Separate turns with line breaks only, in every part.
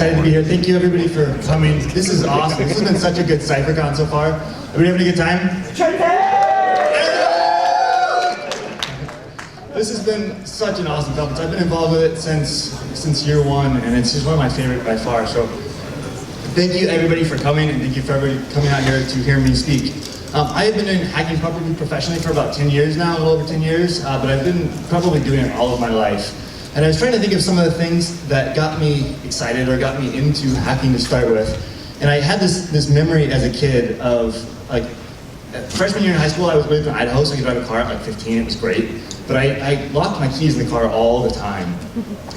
excited to be here. Thank you everybody for coming. This is awesome. This has been such a good CypherCon so far. Everybody having a good time? This has been such an awesome conference. I've been involved with it since year one, and it's just one of my favorite by far. So thank you everybody for coming, and thank you for everybody coming out here to hear me speak. I have been doing hacking probably professionally for about 10 years now, a little over 10 years, but I've been probably doing it all of my life. And I was trying to think of some of the things that got me excited or got me into hacking to start with. And I had this memory as a kid of, like, freshman year in high school, I was living in Idaho, so I could drive a car at like 15, it was great. But I locked my keys in the car all the time.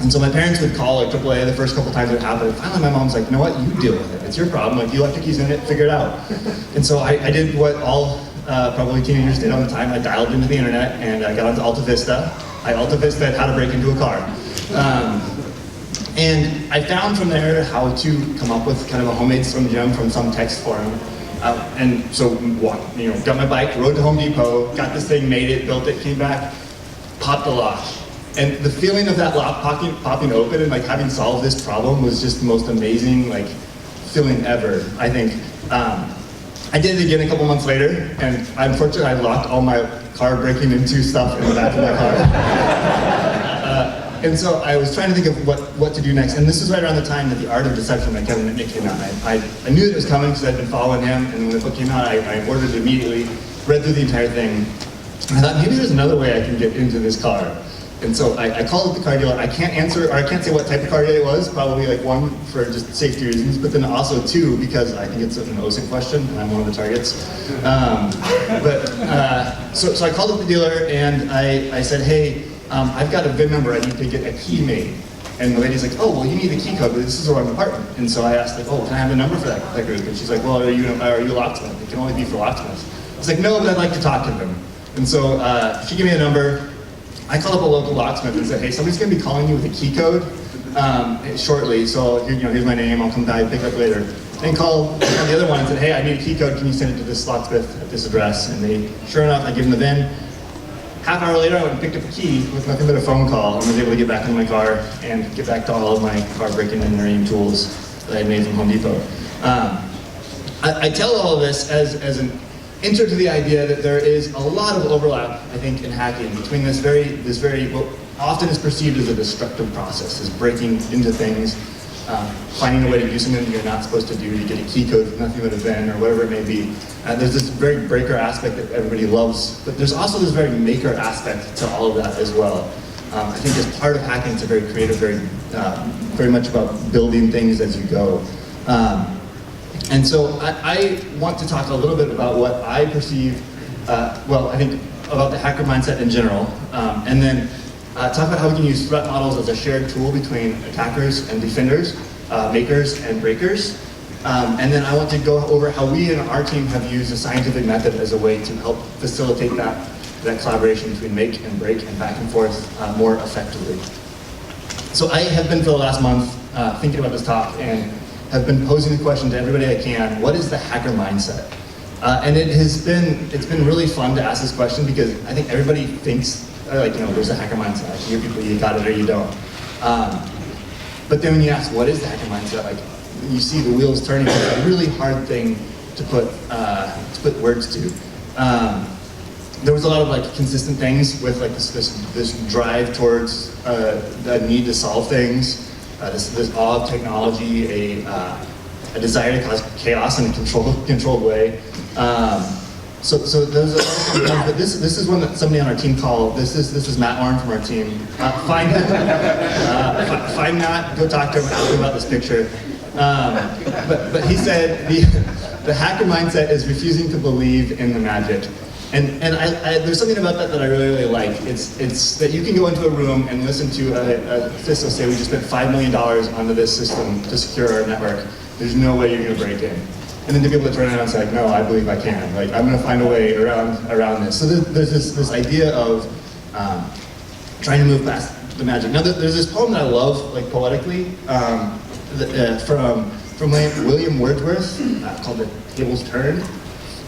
And so my parents would call like AAA the first couple times it happened. Finally my mom's like, you know what, you deal with it. It's your problem, like you left your keys in it, figure it out. And so I did what all probably teenagers did on the time. I dialed into the internet and I got onto Alta Vista. I Alta Vista'd how to break into a car. And I found from there how to come up with kind of a homemade Slim Jim from some text forum. And so, got my bike, rode to Home Depot, got this thing, made it, built it, came back, popped the lock. And the feeling of that lock popping open and like having solved this problem was just the most amazing like feeling ever, I think. I did it again a couple months later, and unfortunately I locked all my car breaking into stuff in the back of my car. And so I was trying to think of what to do next, and this is right around the time that The Art of Deception by Kevin Mitnick came out. I knew that it was coming because I'd been following him, and when the book came out, I ordered it immediately, read through the entire thing, and I thought maybe there's another way I can get into this car. And so I called up the car dealer. I can't say what type of car dealer it was, probably like one for just safety reasons, but then also two because I think it's an OSINT question, and I'm one of the targets. So I called up the dealer and I said, hey, I've got a VIN number, I need to get a key made. And the lady's like, oh, well, you need the key code, but this is the wrong apartment. And so I asked, like, oh, can I have the number for that group? And she's like, well, are you a locksmith? It can only be for locksmiths. I was like, no, but I'd like to talk to them. And so she gave me a number. I called up a local locksmith and said, hey, somebody's going to be calling you with a key code shortly, so here's my name, I'll come by and pick it up later. Then called the other one and said, hey, I need a key code, can you send it to this locksmith at this address? And they, sure enough, I give them the VIN. Half an hour later, I went and picked up a key with nothing but a phone call and was able to get back into my car and get back to all of my car breaking and entering tools that I made from Home Depot. I tell all of this as an intro to the idea that there is a lot of overlap, I think, in hacking between this very what often is perceived as a destructive process, is breaking into things, finding a way to do something that you're not supposed to do, to get a key code with nothing but a VIN or whatever it may be. There's this very breaker aspect that everybody loves, but there's also this very maker aspect to all of that as well. I think as part of hacking, it's a very creative, very much about building things as you go. And so I want to talk a little bit about what I perceive, I think about the hacker mindset in general, and then talk about how we can use threat models as a shared tool between attackers and defenders, makers and breakers. And then I want to go over how we in our team have used a scientific method as a way to help facilitate that collaboration between make and break and back and forth more effectively. So I have been for the last month thinking about this talk and have been posing the question to everybody I can, what is the hacker mindset? And it's been really fun to ask this question because I think everybody thinks, there's a hacker mindset. I hear people, you got it or you don't. But then when you ask, what is the hacker mindset? Like, you see the wheels turning. It's a really hard thing to put words to. There was a lot of like consistent things with like this drive towards the need to solve things, this awe of technology, a desire to cause chaos in a controlled way. So those are ones, but this is one that somebody on our team called. This is Matt Warren from our team. Find Matt, go talk to him, ask him about this picture. But he said the hacker mindset is refusing to believe in the magic. And there's something about that I really like. It's that you can go into a room and listen to a CISO say, we just spent $5 million onto this system to secure our network. There's no way you're going to break in. And then to be able to turn around and say, like, no, I believe I can. Like, I'm going to find a way around this. So there's this idea of trying to move past the magic. Now, there's this poem that I love, like poetically, from William Wordsworth called "The Tables Turned,"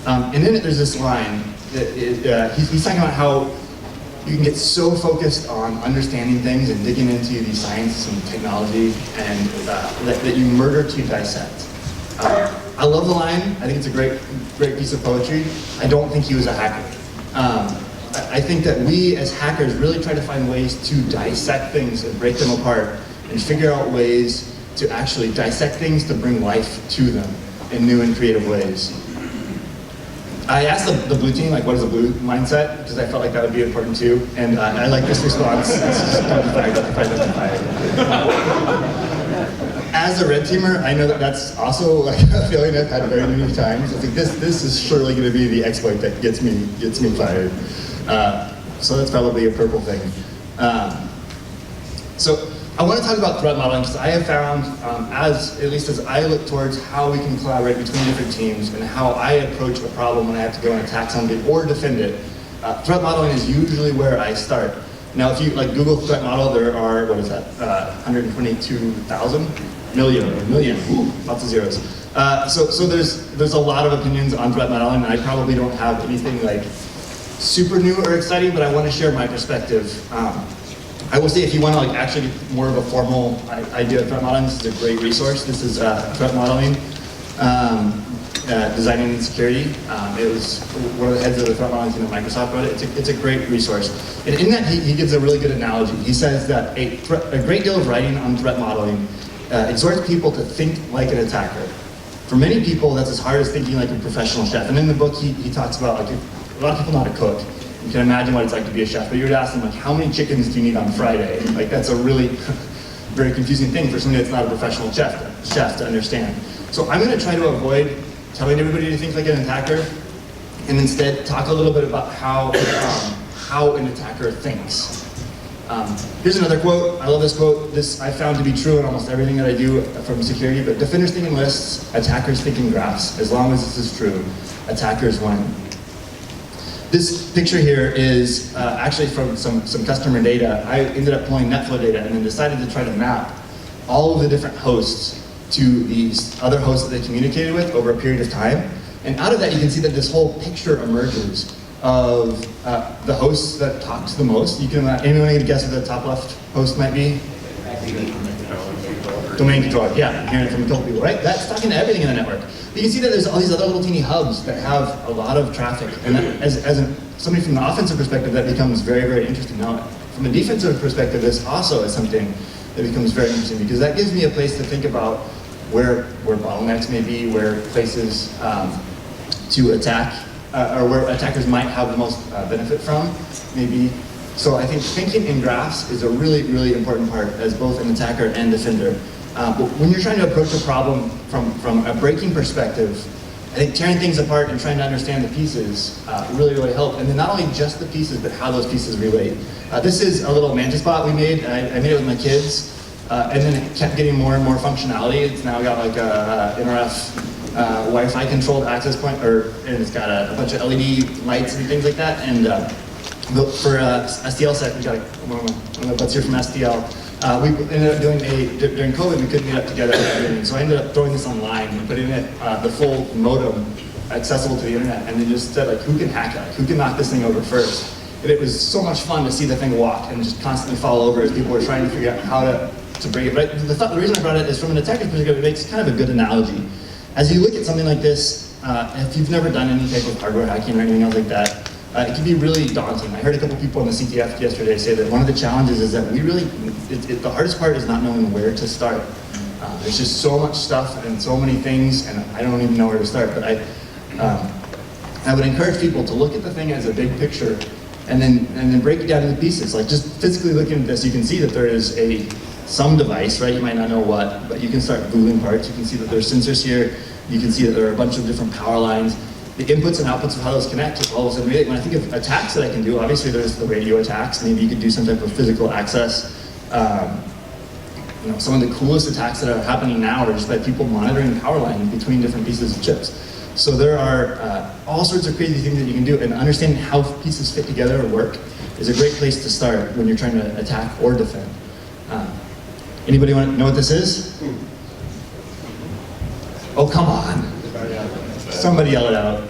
and in it there's this line that he's talking about how you can get so focused on understanding things and digging into the science and technology and that you murder to dissect. I love the line. I think it's a great piece of poetry. I don't think he was a hacker. I think that we as hackers really try to find ways to dissect things and break them apart and figure out ways to actually dissect things to bring life to them in new and creative ways. I asked the blue team, like, what is a blue mindset? Because I felt like that would be important too. And I like this response. As a red teamer, I know that that's also like a feeling I've had very many times. I think this is surely going to be the exploit that gets me fired. So that's probably a purple thing. So I want to talk about threat modeling because I have found, at least as I look towards how we can collaborate between different teams and how I approach a problem when I have to go and attack somebody or defend it, threat modeling is usually where I start. Now, if you like Google threat model, there are, what is that, 122,000? Million, ooh, lots of zeros. So there's a lot of opinions on threat modeling, and I probably don't have anything like super new or exciting, but I want to share my perspective. I will say, if you want to like actually get more of a formal idea of threat modeling, this is a great resource. This is threat modeling, designing and security. It was one of the heads of the threat modeling team at Microsoft wrote it. It's a great resource. And in that, he gives a really good analogy. He says that a great deal of writing on threat modeling exhorts people to think like an attacker. For many people, that's as hard as thinking like a professional chef. And in the book, he talks about, like, a lot of people know how to cook. You can imagine what it's like to be a chef, but you would ask them, like, how many chickens do you need on Friday? Like, that's a really very confusing thing for somebody that's not a professional chef to understand. So I'm going to try to avoid telling everybody to think like an attacker, and instead talk a little bit about how an attacker thinks. Here's another quote. I love this quote. This I found to be true in almost everything that I do from security, but defenders think in lists, attackers think in graphs. As long as this is true, attackers win. This picture here is actually from some customer data. I ended up pulling NetFlow data and then decided to try to map all of the different hosts to these other hosts that they communicated with over a period of time. And out of that, you can see that this whole picture emerges of the hosts that talk the most. You can, anyone get a guess what the top left host might be? Domain controller, yeah, hearing it from a couple people, right? That's talking to everything in the network. But you can see that there's all these other little teeny hubs that have a lot of traffic. And as somebody from the offensive perspective, that becomes very, very interesting. Now, from a defensive perspective, this also is something that becomes very interesting because that gives me a place to think about where bottlenecks may be, where places to attack, or where attackers might have the most benefit from, maybe. So I think thinking in graphs is a really, really important part as both an attacker and defender. But when you're trying to approach a problem from a breaking perspective, I think tearing things apart and trying to understand the pieces really, really help. And then not only just the pieces, but how those pieces relate. This is a little mantis bot we made. I made it with my kids. And then it kept getting more and more functionality. It's now got like a NRF Wi-Fi controlled access point, and it's got a bunch of LED lights and things like that. And for STLSec, we got one of my butts here from STL. We ended up doing during COVID, we couldn't meet up together. So I ended up throwing this online and putting it, the full modem accessible to the internet, and then just said, like, who can hack it? Like, who can knock this thing over first? And it was so much fun to see the thing walk and just constantly fall over as people were trying to figure out how to bring it. But the reason I brought it is from an attacker's perspective, it makes kind of a good analogy. As you look at something like this, if you've never done any type of hardware hacking or anything else like that, it can be really daunting. I heard a couple people on the CTF yesterday say that one of the challenges is that we really, the hardest part is not knowing where to start. There's just so much stuff and so many things, and I don't even know where to start. But I would encourage people to look at the thing as a big picture, and then break it down into pieces. Like, just physically looking at this, you can see that there is some device, right? You might not know what, but you can start Googling parts. You can see that there's sensors here. You can see that there are a bunch of different power lines. The inputs and outputs of how those connect, all of a sudden, when I think of attacks that I can do, obviously there's the radio attacks. Maybe you could do some type of physical access. Some of the coolest attacks that are happening now are just by people monitoring power lines between different pieces of chips. So there are all sorts of crazy things that you can do, and understanding how pieces fit together or work is a great place to start when you're trying to attack or defend. Anybody want to know what this is? Oh, come on. Somebody yell it out.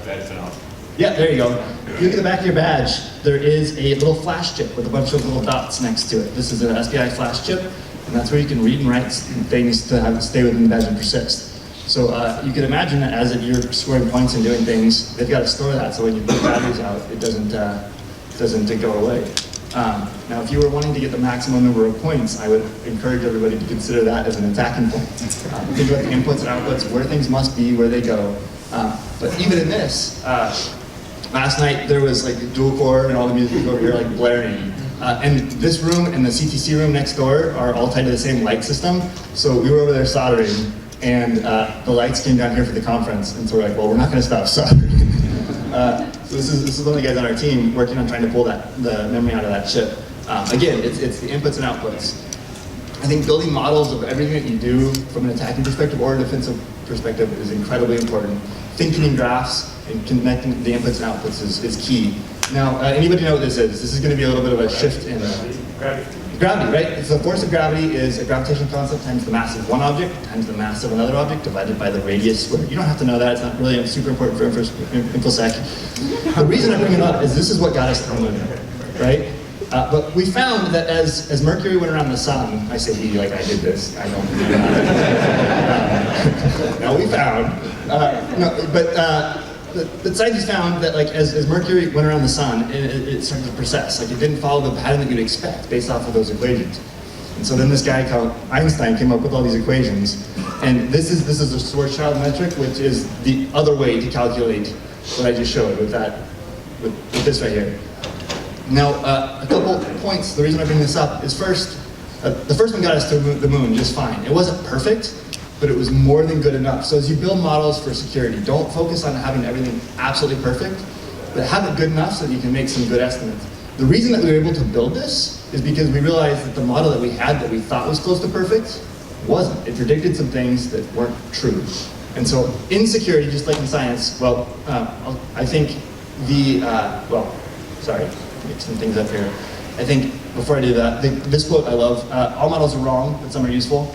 Yeah, there you go. If you look at the back of your badge, there is a little flash chip with a bunch of little dots next to it. This is an SPI flash chip, and that's where you can read and write things to have stay within the badge and persist. So you can imagine that as you're scoring points and doing things, they've got to store that so when you put batteries out, it doesn't go away. Now, if you were wanting to get the maximum number of points, I would encourage everybody to consider that as an attacking point. Think about the inputs and outputs, where things must be, where they go. But even in this, last night there was like dual core and all the music over here like blaring. And this room and the CTC room next door are all tied to the same light system. So we were over there soldering, and the lights came down here for the conference, and so we're like, well, we're not going to stop soldering. So this is one of the guys on our team working on trying to pull the memory out of that chip. Again, it's the inputs and outputs. I think building models of everything that you do from an attacking perspective or a defensive perspective is incredibly important. Thinking in graphs and connecting the inputs and outputs is key. Now, anybody know what this is? This is going to be a little bit of a shift in gravity, right? So the force of gravity is a gravitational constant times the mass of one object times the mass of another object divided by the radius squared. You don't have to know that. It's not really super important for InfoSec. The reason I bring it up is this is what got us to the moon, right? But we found that as Mercury went around the sun, I say we like I did this, I don't do that. No, we found, but scientists found that like as Mercury went around the sun, it started to precess. Like it didn't follow the pattern that you'd expect based off of those equations. And so then this guy called Einstein came up with all these equations. And this is a Schwarzschild metric, which is the other way to calculate what I just showed with this right here. Now, a couple points. The reason I bring this up is first, the first one got us to the moon just fine. It wasn't perfect, but it was more than good enough. So as you build models for security, don't focus on having everything absolutely perfect, but have it good enough so that you can make some good estimates. The reason that we were able to build this is because we realized that the model that we had that we thought was close to perfect wasn't. It predicted some things that weren't true. And so in security, just like in science, well, I think sorry, make some things up here. I think before I do that, this quote I love, all models are wrong, but some are useful.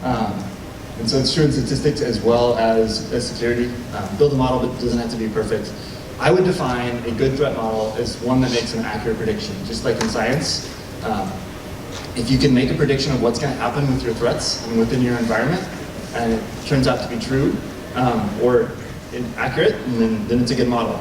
And so it's true in statistics as well as security. Build a model that doesn't have to be perfect. I would define a good threat model as one that makes an accurate prediction. Just like in science, if you can make a prediction of what's going to happen with your threats and within your environment, and it turns out to be true or accurate, and then it's a good model.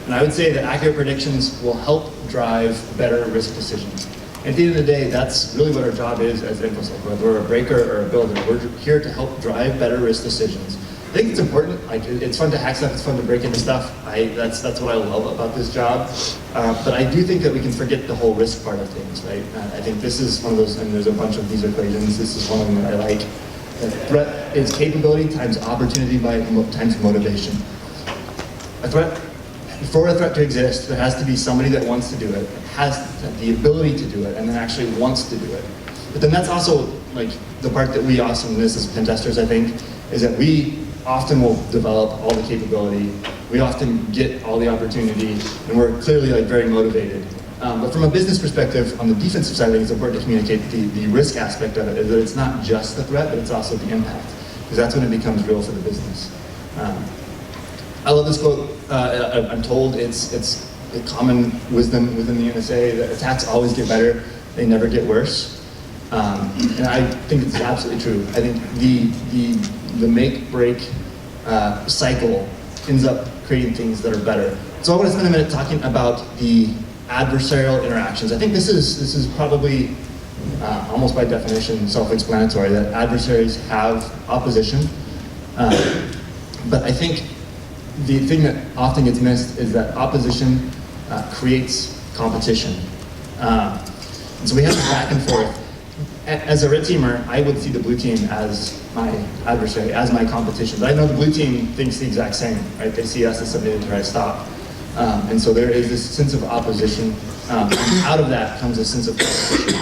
And I would say that accurate predictions will help drive better risk decisions. At the end of the day, that's really what our job is as InfoSec. Whether we're a breaker or a builder, we're here to help drive better risk decisions. I think it's important. Like it's fun to hack stuff. It's fun to break into stuff. That's what I love about this job. But I do think that we can forget the whole risk part of things, right? I think this is one of those, and there's a bunch of these equations. This is one of them that I like. The threat is capability times opportunity times motivation. For a threat to exist, there has to be somebody that wants to do it, has the ability to do it, and then actually wants to do it. But then that's also like the part that we also miss as pen testers, I think, is that we often will develop all the capability, we often get all the opportunity, and we're clearly like very motivated. But from a business perspective, on the defensive side, I think it's important to communicate the risk aspect of it, is that it's not just the threat, but it's also the impact, because that's when it becomes real for the business. I love this quote. I'm told it's a common wisdom within the NSA that attacks always get better, they never get worse. And I think it's absolutely true. I think the make-break cycle ends up creating things that are better. So I want to spend a minute talking about the adversarial interactions. I think this is probably almost by definition self-explanatory that adversaries have opposition. But I think the thing that often gets missed is that opposition creates competition. And so we have this back and forth. As a red teamer, I would see the blue team as my adversary, as my competition. But I know the blue team thinks the exact same, right? They see us as somebody to try to stop. And so there is this sense of opposition. And out of that comes a sense of competition.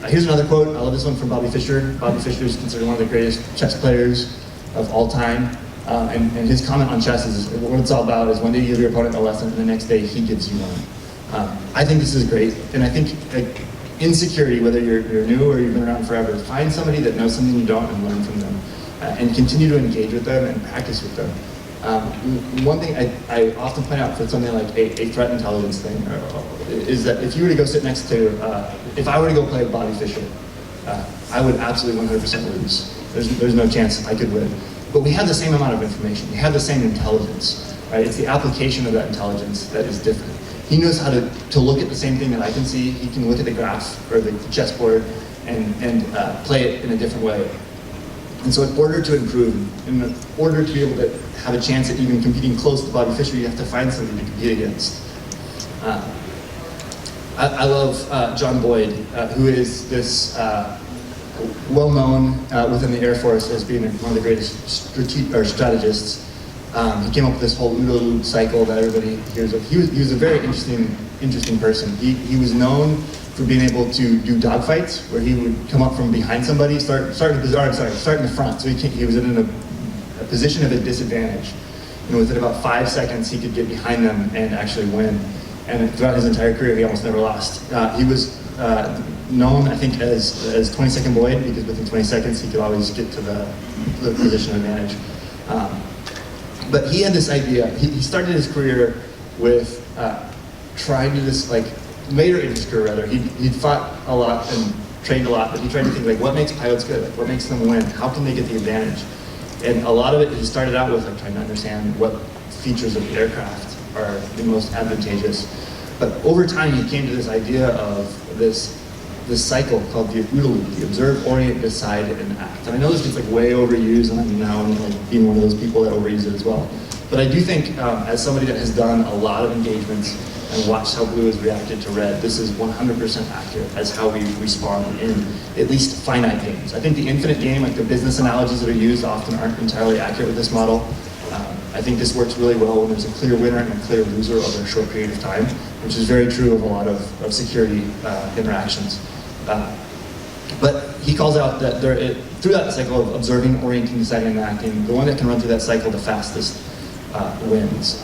Here's another quote. I love this one from Bobby Fischer. Bobby Fischer is considered one of the greatest chess players of all time. And his comment on chess is, what it's all about is one day you give your opponent a lesson and the next day he gives you one. I think this is great, and I think in security, whether you're new or you've been around forever, find somebody that knows something you don't and learn from them. And continue to engage with them and practice with them. One thing I often point out for something like a threat intelligence thing is that if you were to go sit next to, if I were to go play Bobby Fischer, I would absolutely 100% lose. There's no chance I could win. But we have the same amount of information. We have the same intelligence, right? It's the application of that intelligence that is different. He knows how to look at the same thing that I can see. He can look at the graph or the chessboard and play it in a different way. And so in order to improve, in order to be able to have a chance at even competing close to Bobby Fischer, you have to find somebody to compete against. I love John Boyd, who is this well-known within the Air Force as being one of the greatest strategists. He came up with this whole OODA loop cycle that everybody hears of. He was a very interesting person. He was known for being able to do dogfights, where he would come up from behind somebody, start in the front. So he was in a position of a disadvantage. And within about 5 seconds, he could get behind them and actually win. And throughout his entire career, he almost never lost. He was known, I think, as 22nd Boyd, because within 20 seconds, he could always get to the position of advantage. But he had this idea. He started his career with trying to just later in his career rather, he'd fought a lot and trained a lot, but he tried to think what makes pilots good? What makes them win? How can they get the advantage? And a lot of it, he started out with trying to understand what features of the aircraft are the most advantageous. But over time, he came to this idea of this cycle called the OODA loop, the observe, orient, decide, and act. And I know this gets way overused, and I'm now being one of those people that overuse it as well. But I do think, as somebody that has done a lot of engagements and watched how blue has reacted to red, this is 100% accurate as how we respond in at least finite games. I think the infinite game, like the business analogies that are used, often aren't entirely accurate with this model. I think this works really well when there's a clear winner and a clear loser over a short period of time, which is very true of a lot of security interactions. But he calls out that through that cycle of observing, orienting, deciding, and acting, the one that can run through that cycle the fastest wins.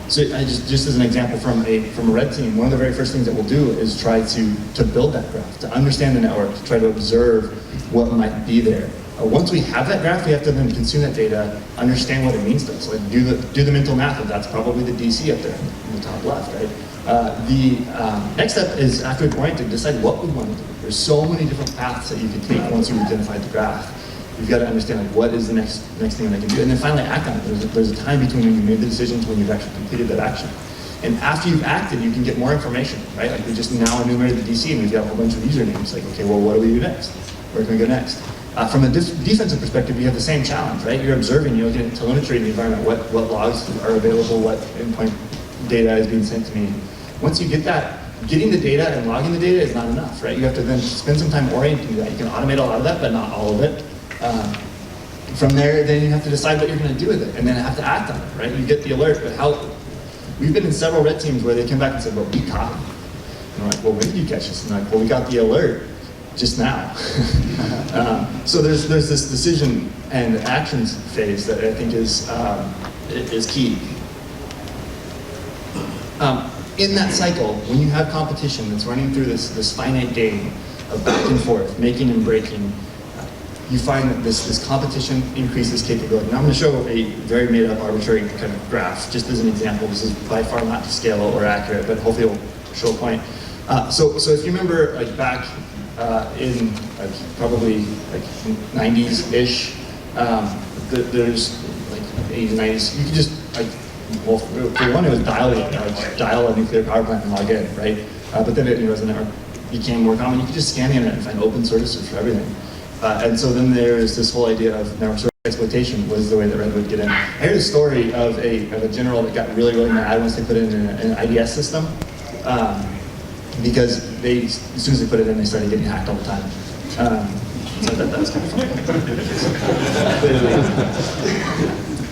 So just as an example from a red team, one of the very first things that we'll do is try to build that graph, to understand the network, to try to observe what might be there. Once we have that graph, we have to then consume that data, understand what it means to us. Do the mental math of that's probably the DC up there in the top left, right? The next step is, after we've oriented, decide what we want to do. There's so many different paths that you can take once you've identified the graph. You've got to understand what is the next thing that I can do, and then finally act on it. There's a time between when you made the decision to when you've actually completed that action. And after you've acted, you can get more information, right? We just now enumerated the DC, and we've got a whole bunch of usernames. Okay, well, what do we do next? Where can we go next? From a defensive perspective, you have the same challenge, right? You're observing, you're looking at telemetry in the environment, what logs are available, what endpoint data is being sent to me. Once you get that, getting the data and logging the data is not enough, right? You have to then spend some time orienting that. You can automate a lot of that, but not all of it. From there, then you have to decide what you're going to do with it, and then have to act on it, right? You get the alert, but how? We've been in several red teams where they came back and said, well, we caught him. And we're like, well, when did you catch us? And they're like, well, we got the alert just now. So there's this decision and actions phase that I think is key. In that cycle, when you have competition that's running through this finite game of back and forth, making and breaking, you find that this competition increases capability. Now I'm going to show a very made-up arbitrary kind of graph, just as an example. This is by far not to scale or accurate, but hopefully it will show a point. So if you remember, back in probably 90s-ish, there's 80s, 90s, you could just well, for one, it was dial a nuclear power plant and log in, right? But then as the network became more common, you could just scan the internet and find open sources for everything. And so then there's this whole idea of network source exploitation was the way that Red would get in. I heard a story of a general that got really, really mad once they put it in an IDS system, because as soon as they put it in, they started getting hacked all the time. So that was kind of fun.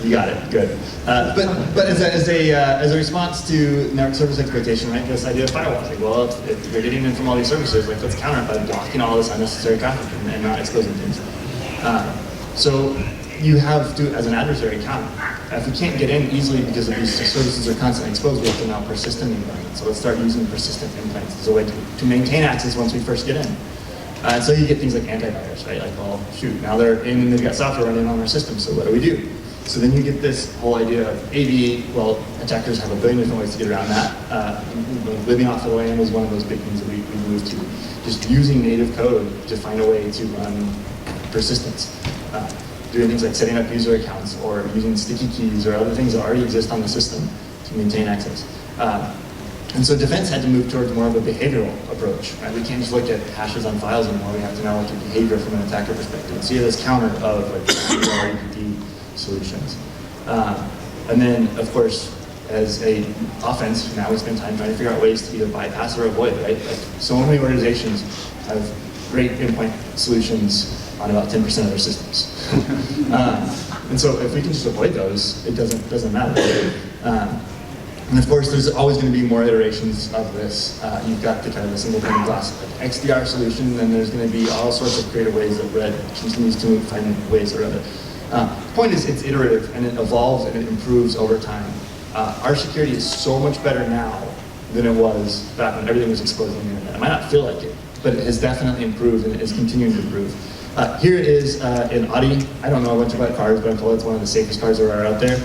You got it, good. But as a response to network service exploitation, right, this idea of firewalls, well, if you're getting in from all these services, let's counter it by blocking all this unnecessary traffic and not exposing things. So you have to, as an adversary, counter. If we can't get in easily because of these services are constantly exposed, we have to now persistent the environment. So let's start using persistent implants as a way to maintain access once we first get in. So you get things like antivirus, right? Well, shoot, now they're in and they've got software running on our system, so what do? So then you get this whole idea of AV. Well, attackers have a billion different ways to get around that. Living off the land was one of those big things that we moved to. Just using native code to find a way to run persistence. Doing things like setting up user accounts or using sticky keys or other things that already exist on the system to maintain access. And so defense had to move towards more of a behavioral approach. Right? We can't just look at hashes on files anymore. We have to now look at behavior from an attacker perspective. So you have this counter of like REPD solutions. And then, of course, as a offense, now we spend time trying to figure out ways to either bypass or avoid, right? Like, so many organizations have great endpoint solutions on about 10% of their systems. And so if we can just avoid those, it doesn't matter. And of course, there's always going to be more iterations of this. You've got the kind of the single pane of glass like XDR solution, and there's going to be all sorts of creative ways that Red continues to find ways around it. The point is, it's iterative, and it evolves, and it improves over time. Our security is so much better now than it was back when everything was exposed on the internet. It might not feel like it, but it has definitely improved, and it is continuing to improve. Here is an Audi. I don't know a bunch about cars, but I'm told it's one of the safest cars that are out there.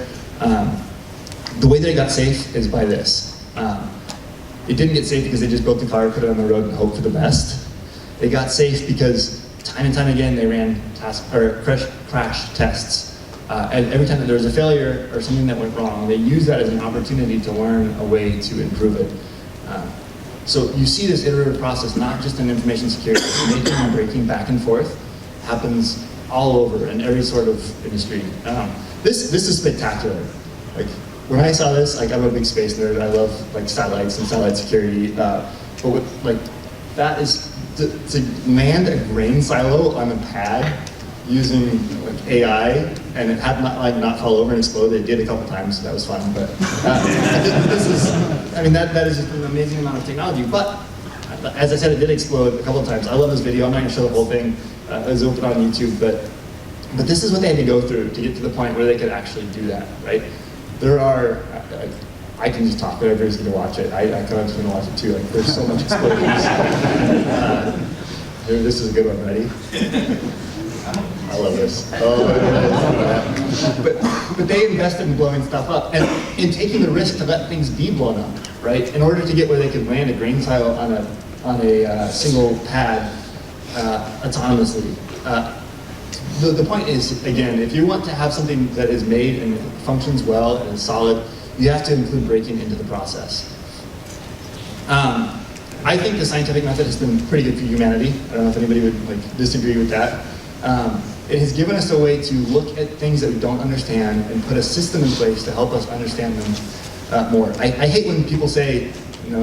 The way that it got safe is by this. It didn't get safe because they just built the car, put it on the road, and hoped for the best. It got safe because time and time again they ran crash tests. And every time that there was a failure or something that went wrong, they used that as an opportunity to learn a way to improve it. So you see this iterative process not just in information security, making and breaking back and forth happens all over in every sort of industry. This is spectacular. Like, when I saw this, like, I'm a big space nerd. I love like satellites and satellite security. But with, like, that is to land a grain silo on a pad using like AI and it had not fall over and explode. They did a couple times, so that was fun. But this is, I mean, that is just an amazing amount of technology. But as I said, it did explode a couple of times. I love this video. I'm not going to show the whole thing. It was open on YouTube, but this is what they had to go through to get to the point where they could actually do that, right? There are, I can just talk, but everybody's going to watch it. I kind of just going to watch it too. Like, there's so much explosions. This is a good one. Ready? I love this. Oh my goodness. But they invested in blowing stuff up and in taking the risk to let things be blown up, right? In order to get where they could land a grain silo on a single pad autonomously. The point is, again, if you want to have something that is made and functions well and is solid, you have to include breaking into the process. I think the scientific method has been pretty good for humanity. I don't know if anybody would disagree with that. It has given us a way to look at things that we don't understand and put a system in place to help us understand them more. I hate when people say,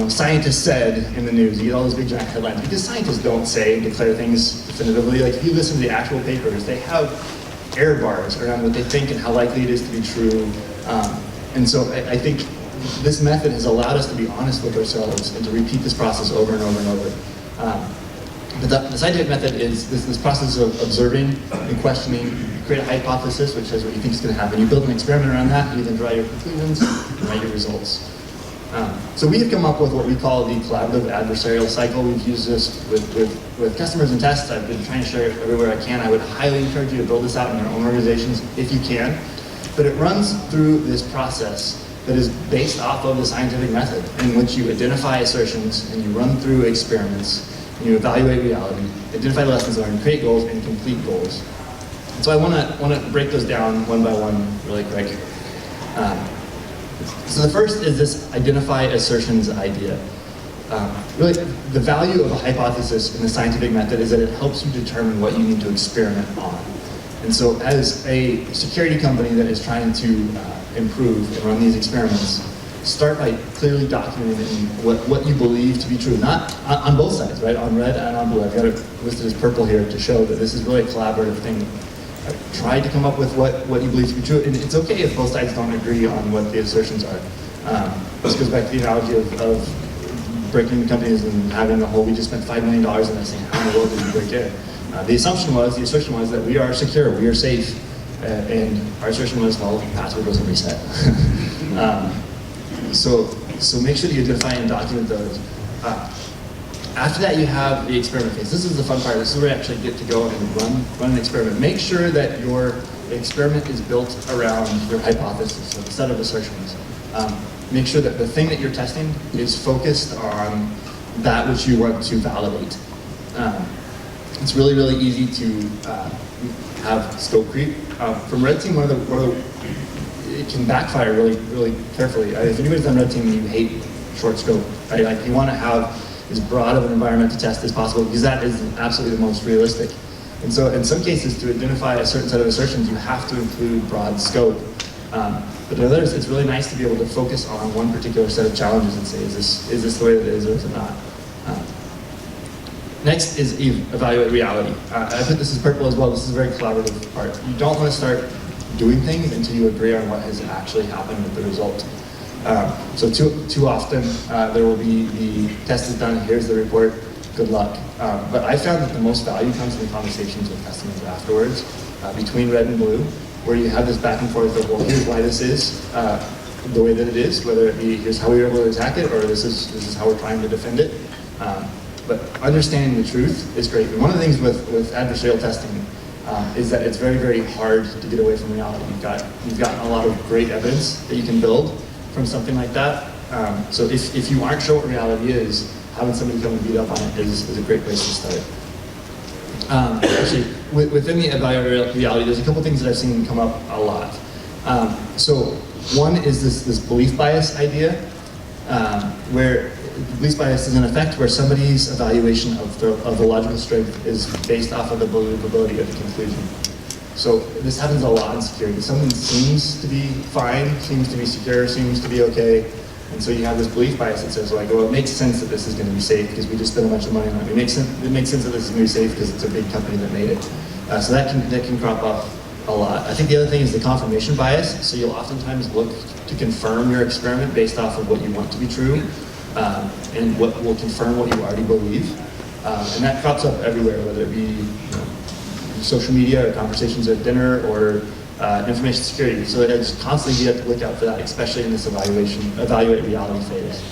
scientists said in the news. You get all those big giant headlines because scientists don't say and declare things definitively. Like, if you listen to the actual papers, they have error bars around what they think and how likely it is to be true. And so I think this method has allowed us to be honest with ourselves and to repeat this process over and over and over. But the scientific method is this process of observing and questioning. You create a hypothesis, which says what you think is going to happen. You build an experiment around that, you then draw your conclusions, and write your results. So we have come up with what we call the collaborative adversarial cycle. We've used this with customers and tests. I've been trying to share it everywhere I can. I would highly encourage you to build this out in your own organizations if you can. But it runs through this process that is based off of the scientific method, in which you identify assertions and you run through experiments, and you evaluate reality, identify lessons learned, create goals, and complete goals. And so I want to break those down one by one really quick. So the first is this identify assertions idea. Really, the value of a hypothesis in the scientific method is that it helps you determine what you need to experiment on. And so as a security company that is trying to improve and run these experiments, start by clearly documenting what you believe to be true, not on both sides, right? On red and on blue. I've got it listed as purple here to show that this is really a collaborative thing. I've tried to come up with what you believe to be true, and it's okay if both sides don't agree on what the assertions are. This goes back to the analogy of breaking the companies and having the whole, we just spent $5 million in this thing, how in the world did we break it? The assertion was that we are secure, we are safe, and our assertion was, well, the password doesn't reset. So make sure that you identify and document those. After that, you have the experiment phase. This is the fun part. This is where you actually get to go and run an experiment. Make sure that your the experiment is built around your hypothesis, so the set of assertions. Make sure that the thing that you're testing is focused on that which you want to validate. It's really, really easy to have scope creep. From red team, it can backfire really, really carefully. If anybody's done red team and you hate short scope, right? Like you want to have as broad of an environment to test as possible because that is absolutely the most realistic. And so in some cases, to identify a certain set of assertions, you have to include broad scope. But in others, it's really nice to be able to focus on one particular set of challenges and say, is this the way that it is or is it not? Next is evaluate reality. I put this as purple as well. This is a very collaborative part. You don't want to start doing things until you agree on what has actually happened with the result. So too often there will be the test is done, here's the report, good luck. But I found that the most value comes from the conversations with customers afterwards, between red and blue, where you have this back and forth of, well, here's why this is the way that it is, whether it be here's how we were able to attack it, or this is how we're trying to defend it. But understanding the truth is great. And one of the things with adversarial testing is that it's very, very hard to get away from reality. You've got a lot of great evidence that you can build from something like that. So if you aren't sure what reality is, having somebody come and beat up on it is a great place to start. Actually, within the evaluate reality, there's a couple things that I've seen come up a lot. So one is this belief bias idea, where belief bias is an effect where somebody's evaluation of the logical strength is based off of the believability of the conclusion. So this happens a lot in security. Something seems to be fine, seems to be secure, seems to be okay, and so you have this belief bias that says, like, well, it makes sense that this is going to be safe because we just spent a bunch of money on it. It makes sense that this is going to be safe because it's a big company that made it. So that can crop up a lot. I think the other thing is the confirmation bias. So you'll oftentimes look to confirm your experiment based off of what you want to be true, and what will confirm what you already believe. And that crops up everywhere, whether it be social media or conversations at dinner or information security. So it's constantly you have to look out for that, especially in this evaluate reality phase.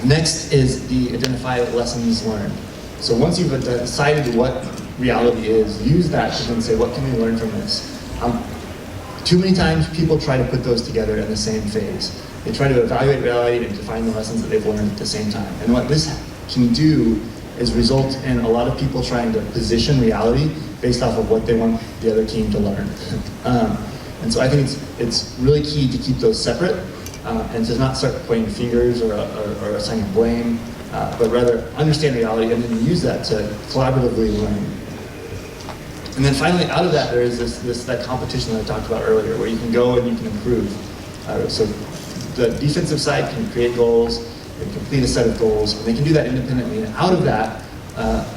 Next is the identify lessons learned. So once you've decided what reality is, use that to then say, what can we learn from this? Too many times people try to put those together in the same phase. They try to evaluate reality and define the lessons that they've learned at the same time. And what this can do is result in a lot of people trying to position reality based off of what they want the other team to learn. And so I think it's really key to keep those separate and to not start pointing fingers or assigning blame, but rather understand reality and then use that to collaboratively learn. And then finally, out of that, there is that competition that I talked about earlier, where you can go and you can improve. So the defensive side can create goals, and complete a set of goals, and they can do that independently. And out of that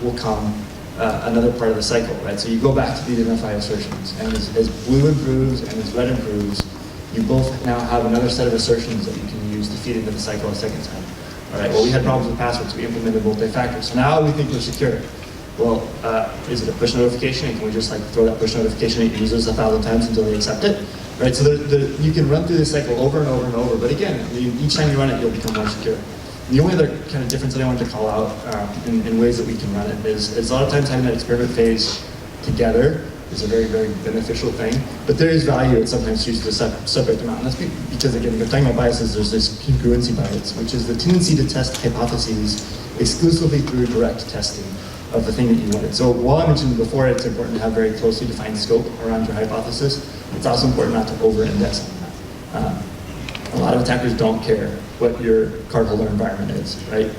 will come another part of the cycle, right? So you go back to the identify assertions, and as blue improves and as red improves, you both now have another set of assertions that you can use to feed into the cycle a second time. All right, well, we had problems with passwords, we implemented multi-factor, so now we think we're secure. Well, is it a push notification, and can we just like throw that push notification at users 1,000 times until they accept it? Right, so you can run through this cycle over and over and over, but again, each time you run it, you'll become more secure. And the only other kind of difference that I wanted to call out in ways that we can run it is a lot of times having that experiment phase together is a very, very beneficial thing, but there is value in sometimes choosing to separate them out. And that's because, again, we're talking about biases, there's this congruency bias, which is the tendency to test hypotheses exclusively through direct testing of the thing that you wanted. So while I mentioned before it's important to have very closely defined scope around your hypothesis, it's also important not to over-index on that. A lot of attackers don't care what your cardholder environment is, right?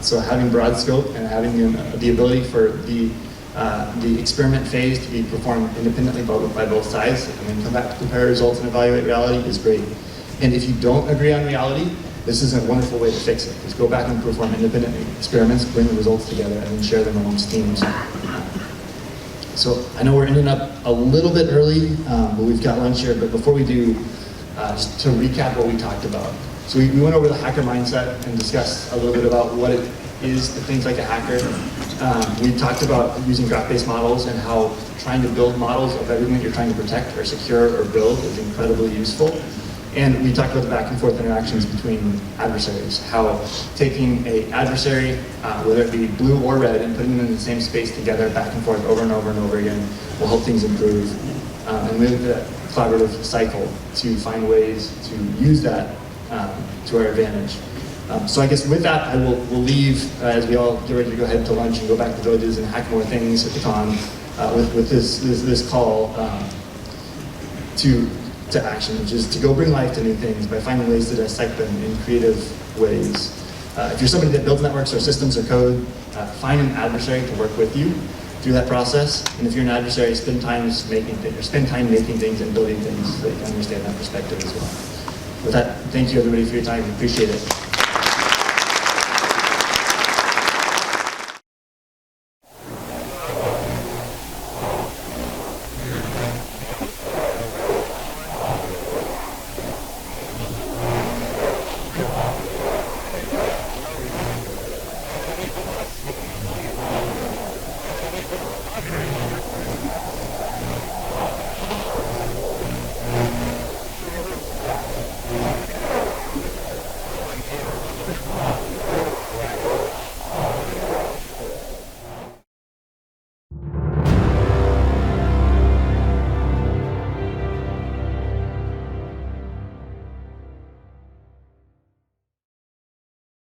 So having broad scope and having the ability for the experiment phase to be performed independently by both sides, and then come back to compare results and evaluate reality is great. And if you don't agree on reality, this is a wonderful way to fix it. Just go back and perform independent experiments, bring the results together, and then share them amongst teams. So I know we're ending up a little bit early, but we've got lunch here. But before we do, just to recap what we talked about. So we went over the hacker mindset and discussed a little bit about what it is to think like a hacker. We talked about using graph-based models and how trying to build models of everything that you're trying to protect or secure or build is incredibly useful. And we talked about the back and forth interactions between adversaries, how taking an adversary, whether it be blue or red, and putting them in the same space together, back and forth, over and over and over again, will help things improve. And move that collaborative cycle to find ways to use that to our advantage. So I guess with that, we'll leave as we all get ready to go ahead to lunch and go back to villages and hack more things at the con with this call to action, which is to go bring life to new things by finding ways to dissect them in creative ways. If you're somebody that builds networks or systems or code, find an adversary to work with you through that process. And if you're an adversary, spend time making things and building things so that you can understand that perspective as well. With that, thank you everybody for your time. Appreciate it.